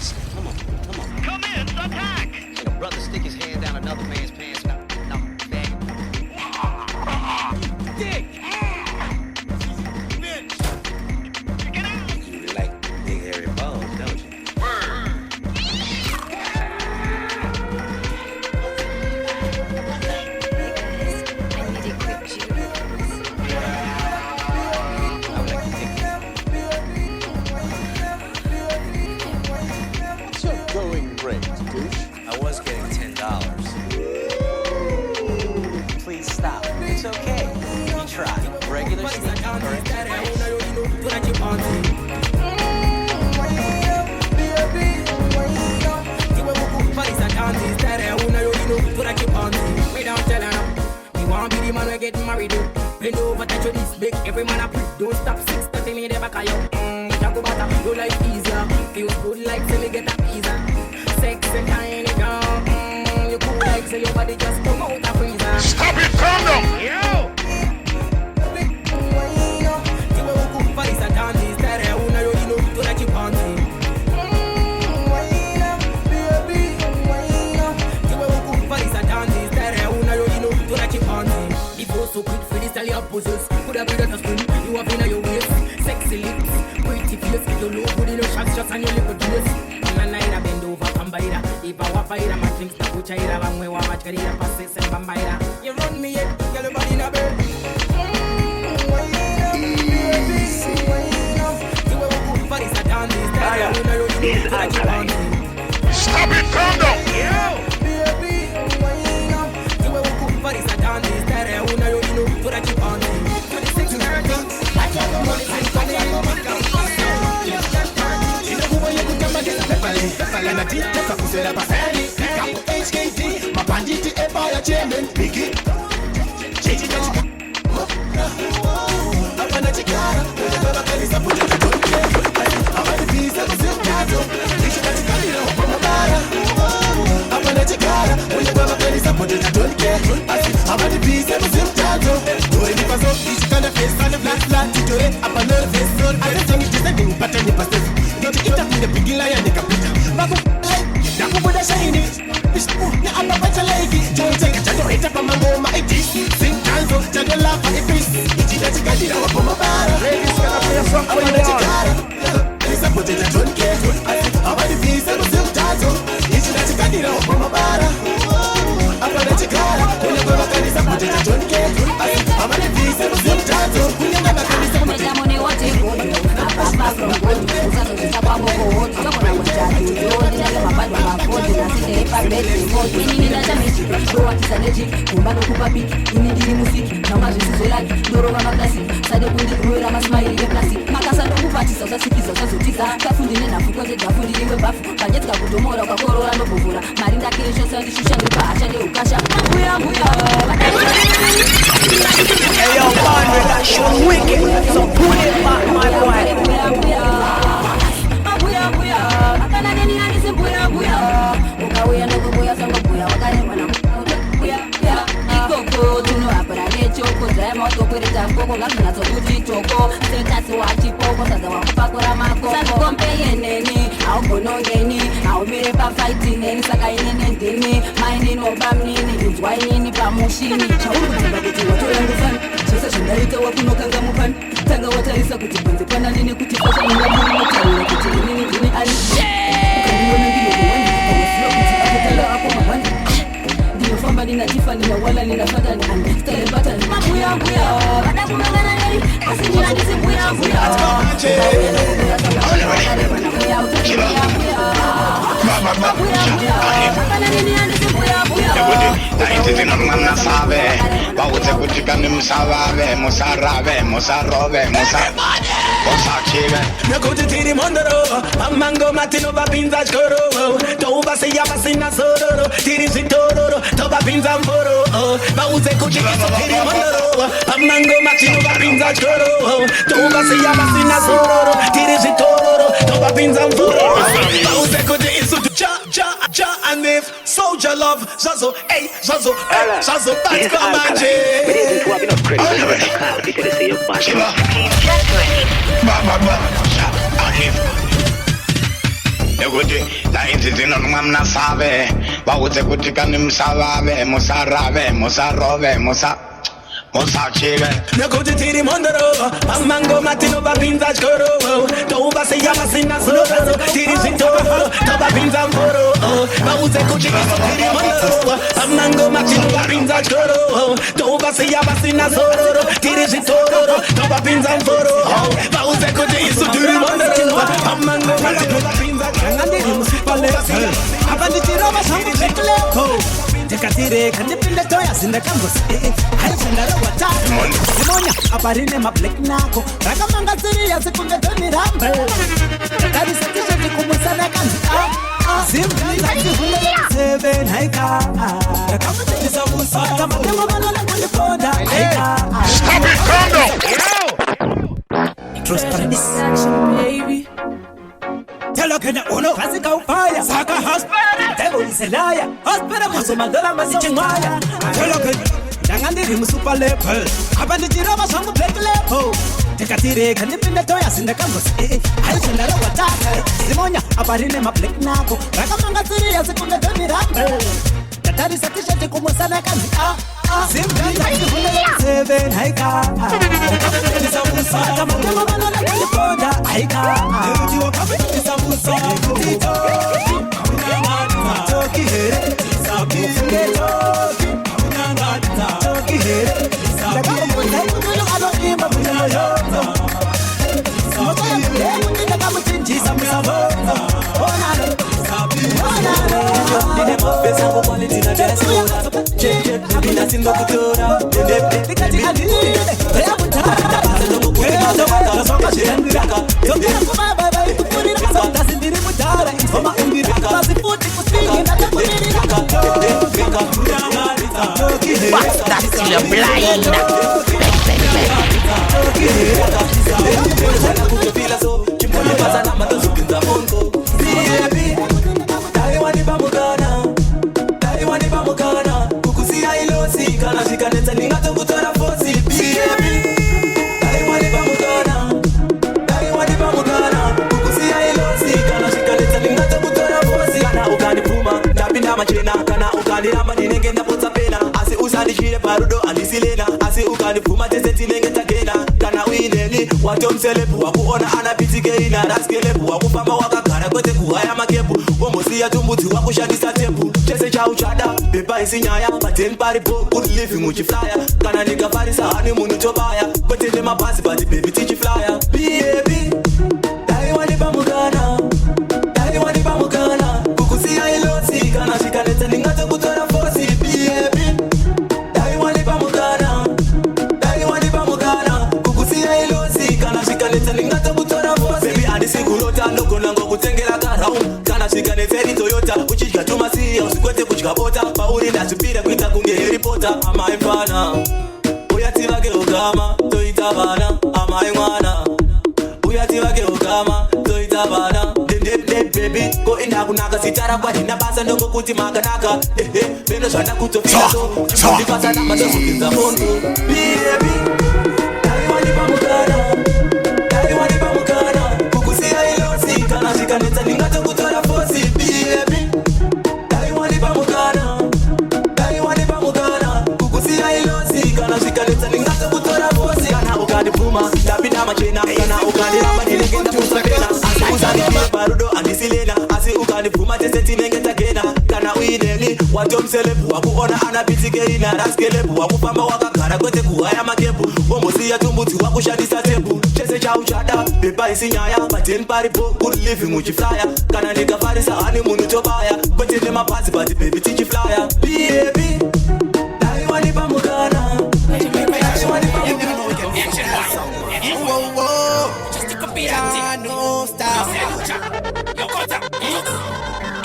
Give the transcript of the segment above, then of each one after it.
Let's come on. Commence attack! Ain't a brother stick his hand down another man's pants. No, faggot. Dick! Bitch! Get out! You like big hairy balls, don't you? Going great, douche. I was getting $10. Please stop. It's okay. You try. Regular sneak or Get married, bend over, touch your this big. Every man I put, don't stop 6:30 me the back of you. Jaco Bata, your life easier. Feels good like till you get a visa. Sex and tiny girl, you cool like say your body just come out a freezer. Stop it, calm down! Yo! So quick for this, tell your puzzles. Could have been a spin, you have been on your waist. Sexy lips, pretty face. Get your low good in your shots and your little dress. Man, I bend over, Pambaira. If I want fire, my drinks, the Puchaira, and we want my career, passes and Bambaira. You run me yet, get your body in a bed. Stop it, calm down! Yo! Mango matino va pinza choro, to va se llama sina soro, tiri si toro, to va pinza foro, va uze kuchi so tiri mondoro, mango matino va pinza choro, to va se llama sina soro, tiri si toro, to va pinza foro, va uze kuchi so ja and if soldier love, zazo, hey, zazo, that's Comanche. Nekuti la inzi zino noma mna sabe Bakutse kuti kani msababe Musarabe, musarobe, musachike Nekuti tiri mondoro Pamango matino babinza chkoro Touba se llama sina soro Tiri zitoro Toba binza mporo Bakutse kuti tiri mondoro Pamango matino babinza chkoro Touba se llama sina soro Tiri zitoro Toba binza mporo Bakutse kuti tiri mondoro Pamango matino babinza chkoro Abanditiro bashangu chekleko Tekatire kandipinde toya zinda kambosi Haisenda rawata Simonya aparine mablek nako Raka manga ziri ya sekunde toni rambe Kari satisha jikumusana kanzi Simbi zaki hule seven haika Kama tisa musa Kama tema manana kuliponda haika Stop it, calm down. Trust baby. Tell her can uno Classic on fire Saka hospital Devil is a liar Hospital Musuma Dola Masichimaya Tell her can Dangandiri Musupa level Abanditiro Basangu Black level Tekatire Kandipinda Toya Sinda Campus Haisenda Rawataka Simonya Aparine Mablek Nako Rakamanga Siri Yasekunda Toni Rambe Tatari Satisha Tikumusana Kanzi Simbi Zaki Hule Seven Haika Tisa Musa Kama Tema Manana Kaliponda Haika Euti Wakabe Tisa Musa Kutito Kamunangata Toki Here Tisa Bufunge Toki Kamunangata Toki Here Tisa Bufunge Toki Adonima Bunayoto Motoya Mule Mutine Kamuchinjisa Musavota Onano Tisa Bufunge Nine mafesa ngo quality na desora Check Nina singo kutora Likati adine Rea mutara Zendo mukuri mazomaka Songa shirengiraka Yongera kumababa Ipukurira Songa sindiri mutara Infoma ungiraka Basifuti kusingi Nata kuriraka Rika Kurangarita What's that till you're blind? Kukupila so Chimpole pasa na matosu pinza monko Baby Dari wani pamukana Dari wani pamukana Kukusia ilosi Kana shikaneta ningato kutora fosi Baby Dari wani pamukana Dari wani pamukana Kukusia ilosi Kana shikaneta ningato kutora fosi Kana ukani puma Napinda machena Kana ukani rama ninenge napota pena Asi usani shire parudo anisilena Asi ukani puma teseti nenge takena Kana uineli Wato mselepu Wakuona anapitike ina Raskelepu Wakufama wakakara kwete kuhaya makepu Womosia tumbuti wakushanisa tempu Chese cha uchada Beba isi nyaya Paten pari po Good living uchi flyer Kana nika farisa hani munu chobaya Kwete lema basi Bati baby tichi flyer Baby Dari wani pamukana Dari wani pamukana Kukusia ilosi Kana shikaneta ningato kutora fosi Baby Dari wani pamukana Dari wani pamukana Kukusia ilosi Kana shikaneta ningato kutora fosi Baby adisi kulota Noko nango kutengela karaum Kana shikaneta Toyota Uchika tumasi Usikwete kuchika bota Pauri na tupira Kuita kunge Harry Potter Amai mfana Uyati wake ukama Toita bana Amai mwana Uyati wake ukama Toita bana Dip baby Go ina kunaka Sitara kwa hina basa Ndongo kuti makanaka Beno shana kutofika so Ndipasa na madosu kinza mongo Baby Dari wani pamukana Dari wani pamukana Kukusia ilosi Kana shikaneta Ningato kutora fosi Baby Dari wani pamukana Dari wani pamukana Kukusia ilosi Kana shikaneta Ningato kutora fosi Kana ukani puma Tapina machena Kana ukani rama Nilegenda musapena Asi usani pia parudo Anisilena Asi ukani puma Teseti nengeta kena Kana uineli Wato mselepu Wakuona anapitike ina Raskelepu Wakufamba wakakara kwete kuhaya makepu Womosia tumbuti wakushanisa tempu Chese cha uchada Beba isi nyaya Paten pari po Good living uchi flyer Kana nika farisa hani munu chobaya Kwete lema basi Bati baby tichi flyer Baby Dari wani pamukana Dari wani pamukana Just to compare that no stop.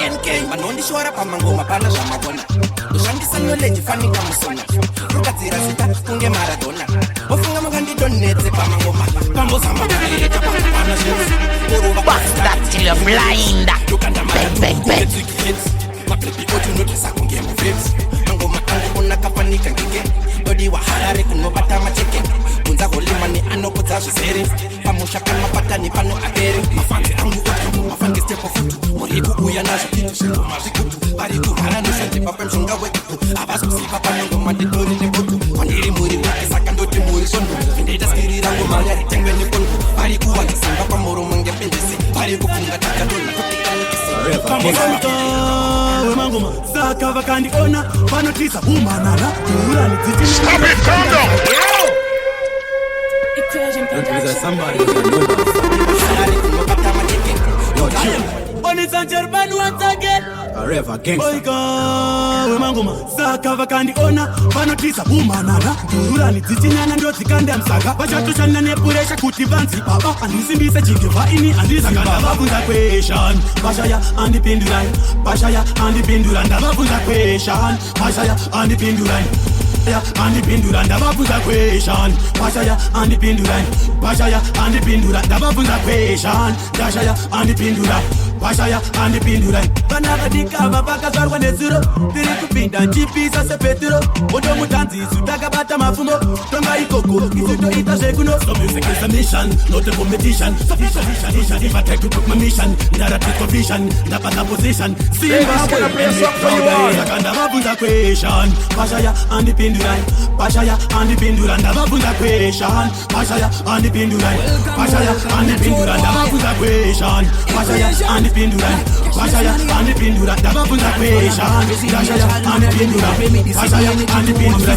NK manondi shwara pamangoma pana shamabona ushandisa knowledge fani kamusona rukatira sita kunge maradona ofunga magandi donete pamangoma pamboza magaleta pana shwara What's that till you're blind? Bang. mapepi oju note sa kunge mu flames mangoma angu ona kapanika ngige body wa Harare kunobata macheke kunza holimani anokudza zvizere pamusha pemapatani pano apere mafanzi angu otamu mafange stepo futu muri kuuya nazvo itu zvingoma zvikutu vari kurwara noshandipa pemshonga wekutu havasi kusipa panongoma nditori nebutu kwandiri muri weke saka ndoti muri sondo ndeita skiri rangu mari aritengwe nekondo vari kuwana simba pamuromo ngependesi vari kufunga takadona totikanekisi mangoma saka vakandiona vanotisa umanana urani Stop it, calm down. mangoma saka vakandiona vanotisa umanana urani dzichinyana ndodzikanda msaka vachatoshanda nepuresha kuti vanzi baba andisimbise chigeva ini andizakandavabvunza question vashaya andipindurai vashaya andipindura ndavabvunza question vashaya andipindurai andipindura ndavabvunza question vashaya andipindurai vashaya andipindura ndavabvunza question ndashaya andipindura vashaya andipindurai vana vadikava vakazvarwa nezuro tiri kupinda nchipisa sepeturo ondo mutanzisu takabata mafumbo tonga ikoko isu toita zvekuno so music is a mission not a competition if I take to put my mission ndaratiko vision ndapata position simba ndavabvunza question vashaya andipindurai vashaya andipindura ndavabvunza question vashaya andipindurai vashaya andipindura ndavabvunza question vashaya andipindurai vashaya andipindura ndavabvunza question vashaya andipindura vashaya andipindura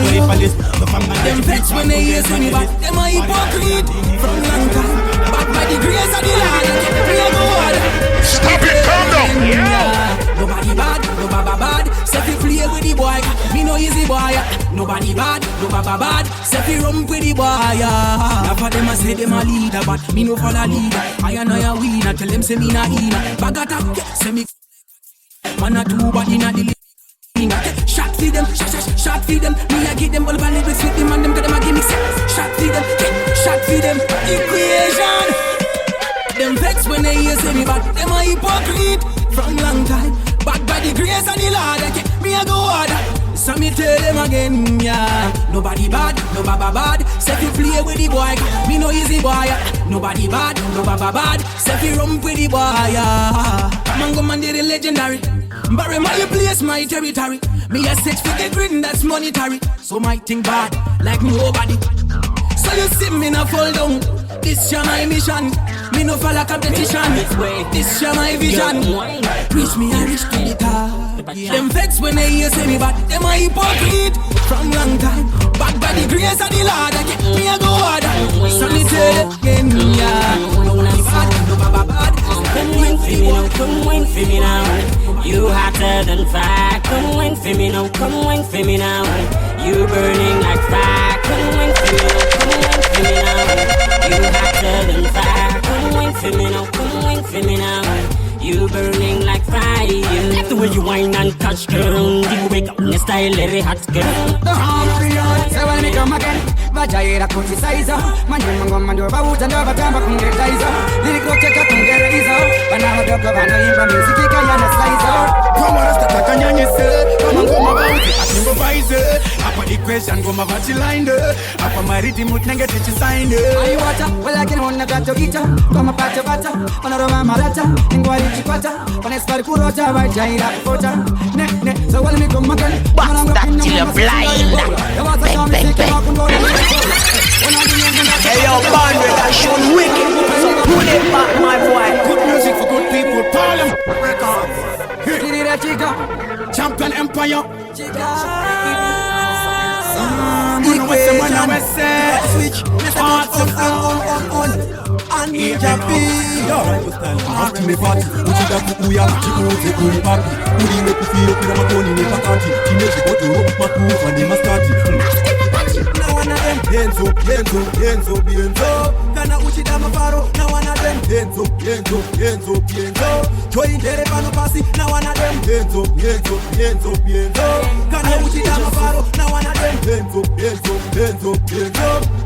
Them vex when they hear me back, them a hypocrite from long time. Back by the grace of the Lord, me a God. Stop it, calm down. Nobody bad, no baba bad. Say fi play with the boy, me no easy boy. Nobody bad, no baba bad. Say fi rump with the boy. Now for them a say them a leader, but me no follow leader. I and I a winner, tell them say me na inner. Bag attack, say me man a two body na the shot feed them, shot feed them. Me a give them all value with them and them got them a give me set. Shot feed them, shot feed them. Equation. Them vex when they hear say me bad. Them a hypocrite from long time. Back by the grace of the Lord, me a go harder. So me tell them again, yeah. Nobody bad, no baba bad. Say fi play with the boy, me no easy boy. Nobody bad, no baba bad. Say fi rump with the boy, yeah. Come on, go man, the legendary. Bury my place, my territory. Me a search for the green that's monetary. So my thing bad, like nobody. So you see me na fall down. This is my mission. Me no follow competition. This is my vision. Reach me, I reach to the top. Them vex when they hear say me bad. Them a hypocrite from long time. Back by the grace of the Lord, me a go harder. So me tell you again, yeah. Nobody bad, no baba bad. Come win for me now, come win for me now. You hotter than fire. Come win for me now, come win for me now. You burning like fire. Come win for me now, come win for me now. You hotter than fire. Come win for me now, come win for me now. You burning like fire. Like the way you whine and touch, girl. You wake up in your style, very hot, girl. So when me come again, vajaira criticizer. Manjuma ngoma ndio babuta ndio batamba kungetaiza. Lyrical checker kungereza. Bana wadoka bana imba music kaya na slicer. Kama rasta takanyanyise kama ngoma bauti atimbovaize apa equation ngoma vachiline apa mariti mutnenge tichisainde ayi wata wala kina honna gato gita kama pata pata panorama marata ngwari chikwata panespari kurota vajaira kota ne so when me come again bust that till you're blind. Bang, bang, bang. Hey yo, band with that show wicked. So pull it back, my boy. Good music for good people. Parliam Records. Kirira chica, Champion Empire. chica. Switch. On. After me party, uchiga kukuya, chikuze kumbaki. Uri mekufio kura matoni ni pakati. Kineji koto, makufa ni maskati. Now one of them hands up. Kana uchida mafaro. Now one of them hands up. Join dere pano pasi. Now one of them hands up. Kana uchida mafaro. Now one of them hands up.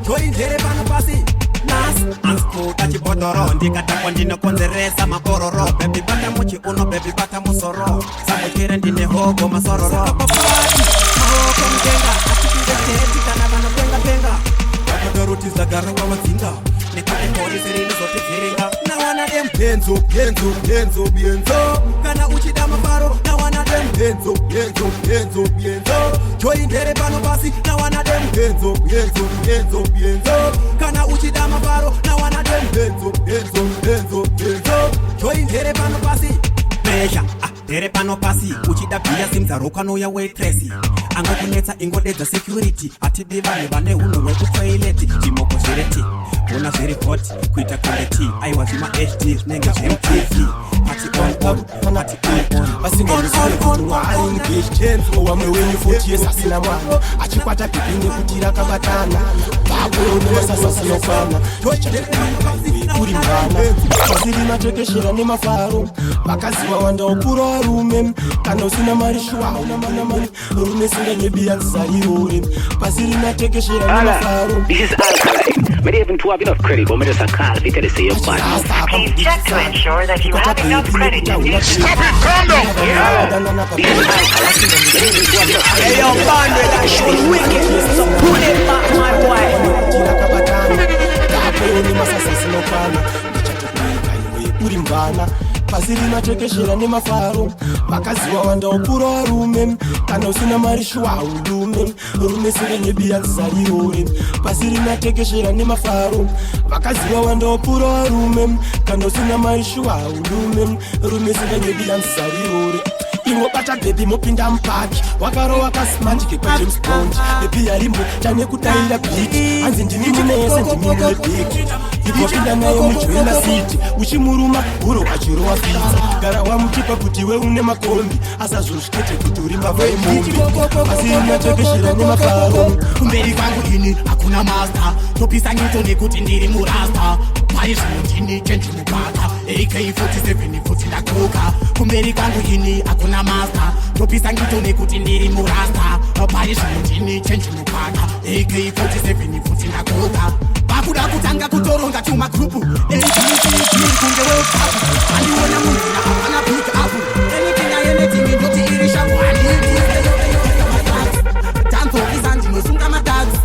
toindere pano pasi nas anskota chibodoro ndikatakwa ndinokonzeresa makororo bebi bata muchiuno bebi bata musoro samukire ndine hogo masororo kapapati mahoko mtenga achikideteti kana vanopenga vakadarotizagara wamadzinga nekudekori zirino zotivhiringa nawana dempenzo bienzo kana uchida mafaro nawana dempenzo bienzo joindere pano pasi nawana dempenzo bienzo kana uchida mafaro nawana dempenzo bienzo joindere pano pasi Measure, dere pano pasi uchida pia simzaruka no ya waitress angokunetsa ingodedza security ati divane vane uno wekutoileti chimoko zvireti una zviri hot kuita quality aiwa zvima HD nenge zvemtv party on wamwe wenyu 40 years asina mwana achikwata pipi nekutira kabatana vakuonemasasasiyofana kuri mvana pasiri matekeshera nemafaro vakaziva wanda ukura warume kana usina mari shuwa una mari rume singanyebiyanzisa irore pasiri matekeshera nemafaro. This is Alkaline. Many even to have enough credit, but me just a call because they say you're bad. Please check to ensure that you have enough credit to use. Stop it, calm down. This is Alkaline. Many even to have enough credit. Hey, yo, bandit, that shit wicked. So pull it back, my boy. pasiri matekeshera nemafaro vakaziva wanda ukura warume kana usina mari shuwa ulume rume singanyebiyanzisa irore pasiri matekeshera nemafaro vakaziva wanda ukura warume kana usina mari shuwa ulume rume singanyebiyanzisa irore ingobata bebi mopinda mpaki wakaro wakasimanjike kwa James Bond bebi yarimbo tane kutaira beat anzi ndinimunese ndimire big ibopinda naye mujoina city uchimuruma huro wachirowa pizza gara wamuchipa kuti we une makombi asazvosvikete kuti uri mbavha yemombe pasiri matekeshera nemafaro kumberi kwangu ini hakuna master topisa nyito nekuti ndiri murasta pari zvinotini chenjimubata AK47 futi ndakoka kumberi kwangu ini hakuna master topisa nyito nekuti ndiri murasta pari zvinotini chenjimubata AK47 futi ndakoka vakuda kutanga kutoronga tuma grupu kunge wekapu andiona munhu naana pick up anything ndoti iri shangwani tanto izandinosunga matazi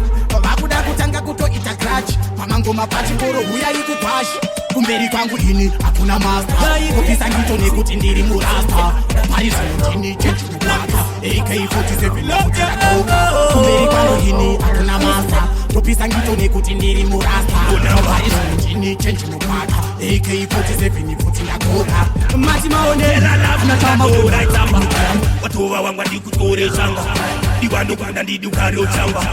vakuda kutanga kutoita clutch pamangoma pachingoro huya ikupashi kumberi kwangu ini hakuna master kupisa ngito nekuti ndiri murasta pari zvinotini chenjimubata AK47 kutirakoka kumberi kwangu ini hakuna master kupisa ngito nekuti ndiri murasta pari zvinotini chenjimubata AK47 futi ndakoka mati maonera natamaoraitamba watova wangwa ndikutore shanga ndiwandokunda ndidi ukariochamba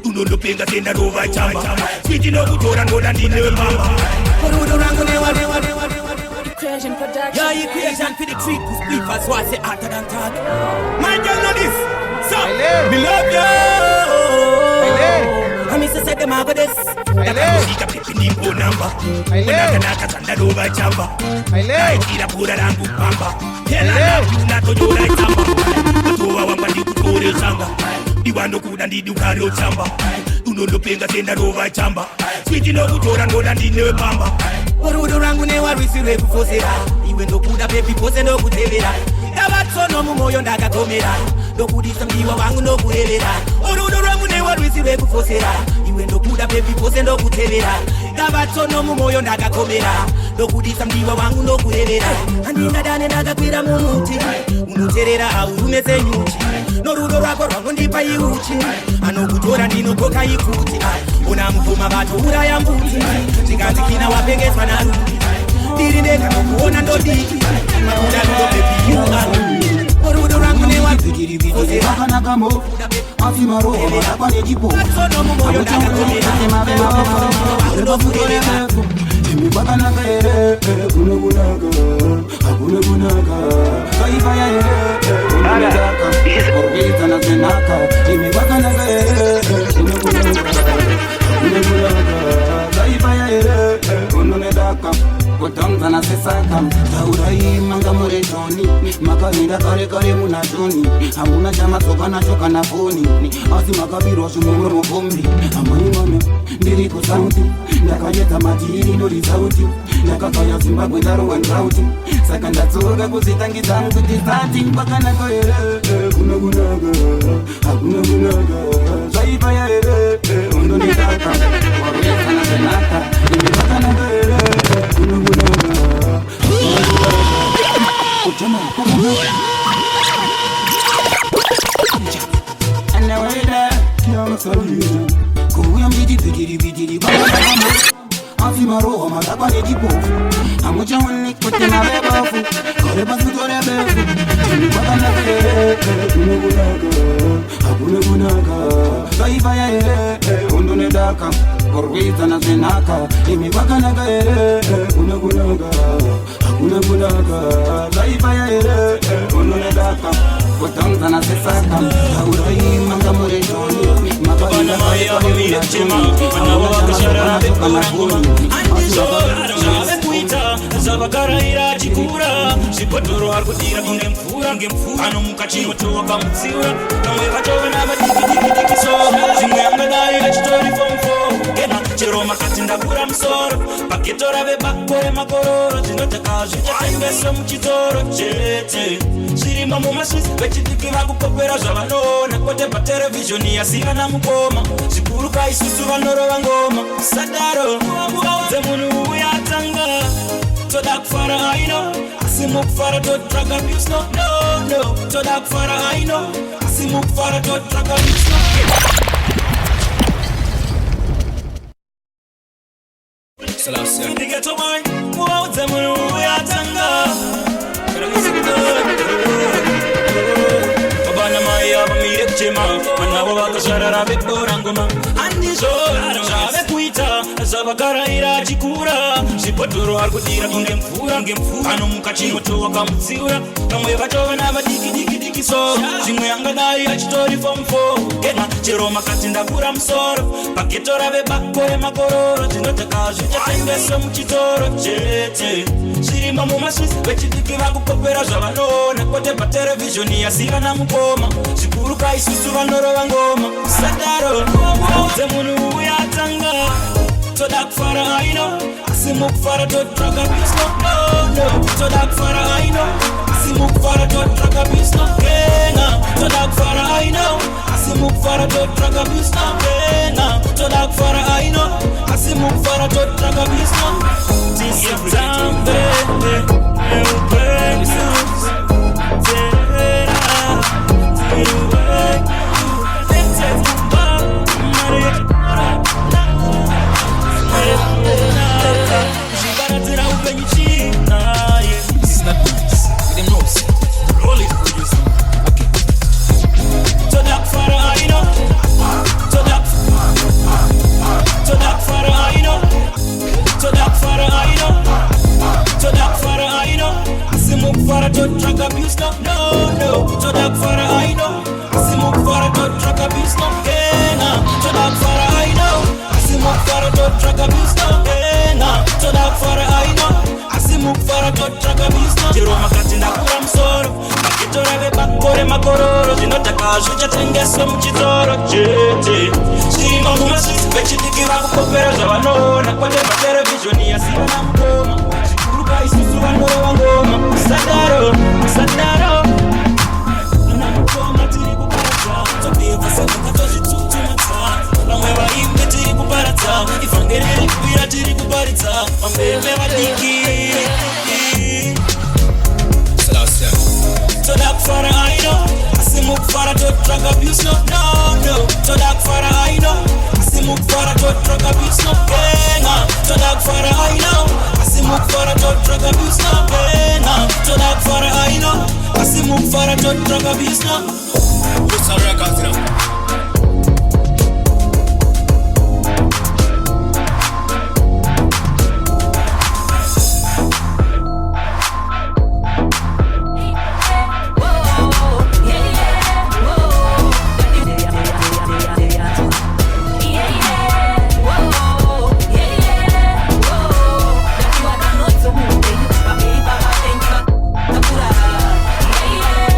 unondopenga senda rova chamba switi nokutora ndoda ndine mamba rudo rangu newa Equation production. yeah equation for the treat to speak as what say hotter than talk my girl know this so me love you I miss say them have this Nakamuzika pipi nimbo namba Unakanaka sanda rova chamba Naikira pura rangu pamba Hela unatojura itamba Watowa wamba ndikutore shanga Diwando kuda ndidi ukario chamba Unonopenga senda rova chamba Switi no kutora ndoda ndine pamba Urudo rangu ne warisire kufosera Iwe ndo kuda baby pose no kutevera Yabatsono mumoyo ndakatomera Ndokudisa mdiwa wangu no kuhevera Urudo rangu ne warisire kufosera Iwe ndo kuda baby pose no kutevera Yabatsono mumoyo ndakatomera Ndokudisa mdiwa wangu no kuhevera Andinga dane ndakakwira mumuti Unoterera aurumeze nyuchi Norudo rako rwangu ndipa iuchi Anokutora ndinokoka ikuti Unamvuma bato uraya mbuti Zikazikina wapengeswa na ruti Diri ndeka nokuona ndodiki Makuda ludo baby you are Orudo rangu ne wapikiri vizuri Wakanagamo Afimaro Wakane jipo Sono mumoyo ndakatomera Wakudo fureleka Wakanaka Kunagunaka Akunagunaka Kaifaya Kunagaka Orgeza na zenaka Wakanaka Kunagunaka Kaifaya Kunagaka Kotamza na sesaka Taurai manga moretoni Makamira makaenda kare kare munatoni hamuna chama tsoka nacho kana foni asi makabirwa zvimwe mufombi amai mame ndiri kusauti ndakaedza matiri ndori sauti ndakagaya zimbabwe ndarowa ndrauti saka ndatsoka kuzitangidza kuti sati kwakanaka here kuna kunaka hakuna kunaka zvaibaya here undonidaka waruyesana zvenaka imi kwakanaka here kuna kunaka utema kwakanaka anaweda yamasabira kuuya mbiti pitiri asi maroho madakwa nechipofu hamuchaoni kuti mavebafu kore pasi tore befu imi kwakanaka here kuna kunaka hakuna kunaka zvaibaya here undonidaka kurwidzana zvenhaka imi kwakanaka here kuna kunaka hakuna kunaka zvaibaya here undonidaka kutamzana sesaka aurai manga murejoni mabana mai avamire chema vanavo vakashara vekorangoma zvave kuita zvavakaraira chikura zvibhodhoro ari kudira kunge mvura anomuka chimoto wakamutsiura vamwe vachovana vadikidikidikiso zvimwe angadai achitori fomfo gena chero makati ndakura musoro pageto rave bako remakororo dzinotaka zvichatengeswa muchitoro chete zvirimo mumasvisi vechidiki vakupopera zvavanoona kwete paterevhizhoni yasiyana mukoma zvikuru kaisusu vanorova ngoma sadaro dzemunhu uya atanga toda kufara aino asi mukufara totsvaga bisno no toda kufara aino asi mukufara totsvaga bisno Ndigeto boy, muwaudze munhu uya atanga Babana mai avamire kuchema vanavo vakasharara vekorangoma handizvo zvave kuita zvavakaraira chikura zvibhodhoro ari kudira kunge mvura anomuka chimoto wakamutsiura vamwe vachovana vadikidikidikiso zvimwe angadai achitori fomfo gena chero makati ndakura musoro pageto rave bako remakororo dzinotaka zvichatengeswa muchitoro chete zvirimo mumasvisi vechidiki vakupopera zvavanoona kwete paterevhizhoni yasiyana mukoma zvikuru kaisusu vanorova ngoma sadaro dzemunhu uya atanga toda kufara aino asi mukufara totsvaga bisno no toda kufara aino asi mukufara totsvaga bisno gena toda kufara aino asi mukufara totsvaga bisno gena toda kufara aino asi mukufara totsvaga bisno tisatambe zvichatengeswa muchitoro chete zvirimo mumasvisi vechidiki vakupopera zvavanoona kwete paterevhizhoni yasiyana mukoma zvikuru kaisusu vanorova ngoma sadaro ana mukoma tiri kuparadza tobhebva sekakatozvitutumadza vamwe vaimbe tiri kuparadza ivhangeri rikubira tiri kuparidza vambembe vadiki toda kufara aino asi mukufara totsvaga bisno no toda kufara aino asi mukufara totsvaga bisno gena toda kufara aino asi mukufara totsvaga bisno gena toda kufara aino asi mukufara totsvaga bisno Yeah.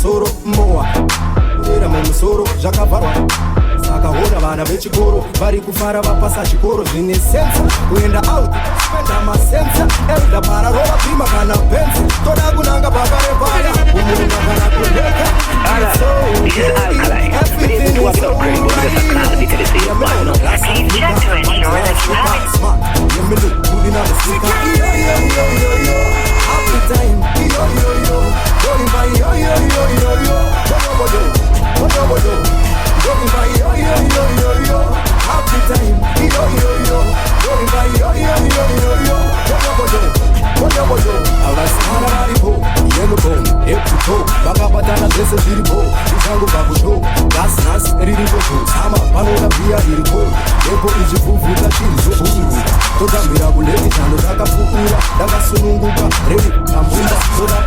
mumusoro mowa era mumusoro zvakavharwa sakaona vana vechikoro vari kufara vapasa chikoro zvine sensa kuenda out spenda masensa elda para rova pima kana pensa toda kunanga pakarepara umunga kana kudeka This is Alkaline. Everything is so right. Please check to ensure that you have it. Happy time, yo yo yo, going by yo yo yo yo yo, going by yo yo yo yo yo. Happy time, yo yo yo, going by yo yo yo yo yo, abasana bariho yellow ekuto bakapatana zvese zviripo izangu pakusho gasnas riripo sama panoda bia riripo epo ichivhuvhuta chiri zvobhuru totambira kuleti chando takapfukura ndakasununguka redi ambunda toda